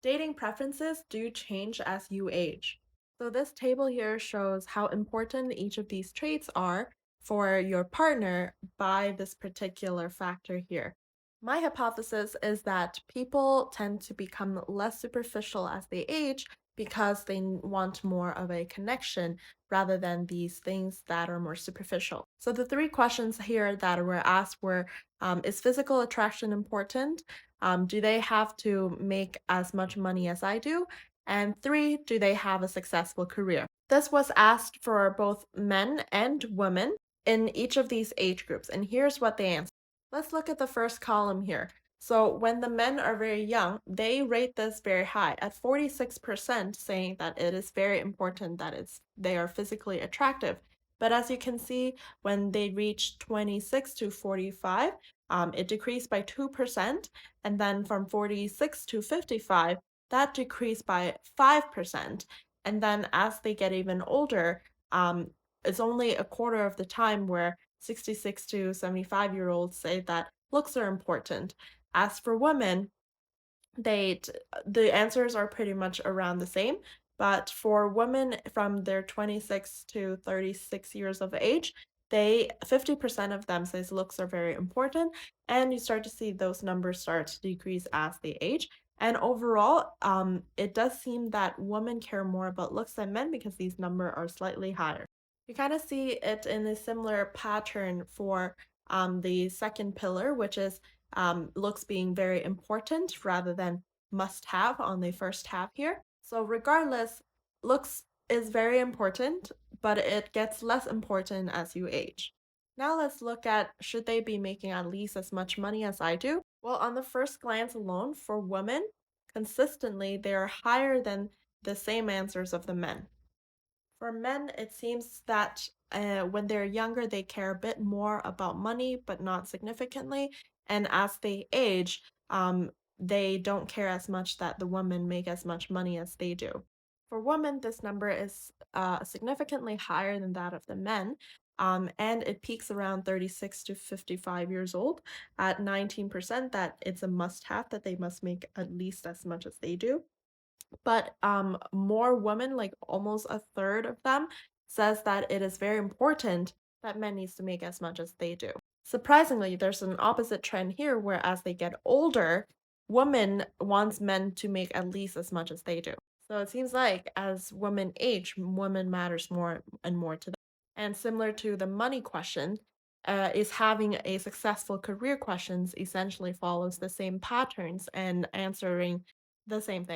Dating preferences do change as you age. So, this table here shows how important each of these traits are for your partner by this particular factor here. My hypothesis is that people tend to become less superficial as they age because they want more of a connection rather than these things that are more superficial. So, the three questions here that were asked were is physical attraction important? Do they have to make as much money as I do? And three, do they have a successful career? This was asked for both men and women in each of these age groups. And here's what they answered. Let's look at the first column here. So when the men are very young, they rate this very high at 46%, saying that it is very important that they are physically attractive. But as you can see, when they reach 26 to 45, it decreased by 2%. And then from 46 to 55, that decreased by 5%. And then as they get even older, it's only a quarter of the time where 66 to 75-year-olds say that looks are important. As for women, the answers are pretty much around the same, but for women from their 26 to 36 years of age, they 50% of them says looks are very important, and you start to see those numbers start to decrease as they age. And overall, it does seem that women care more about looks than men because these numbers are slightly higher. You kind of see it in a similar pattern for the second pillar, which is looks being very important rather than must have on the first tab here. So, regardless, looks is very important, but it gets less important as you age. Now, let's look at should they be making at least as much money as I do? Well, on the first glance alone, for women, consistently they are higher than the same answers of the men. For men, it seems that when they're younger, they care a bit more about money, but not significantly. And as they age, they don't care as much that the women make as much money as they do. For women, this number is significantly higher than that of the men. And it peaks around 36 to 55 years old at 19% that it's a must have that they must make at least as much as they do. But, more women, like almost a third of them, says that it is very important that men needs to make as much as they do. Surprisingly, there's an opposite trend here where as they get older, women wants men to make at least as much as they do. So it seems like as women age, women matters more and more to them. And similar to the money question, is having a successful career questions essentially follows the same patterns and answering the same thing.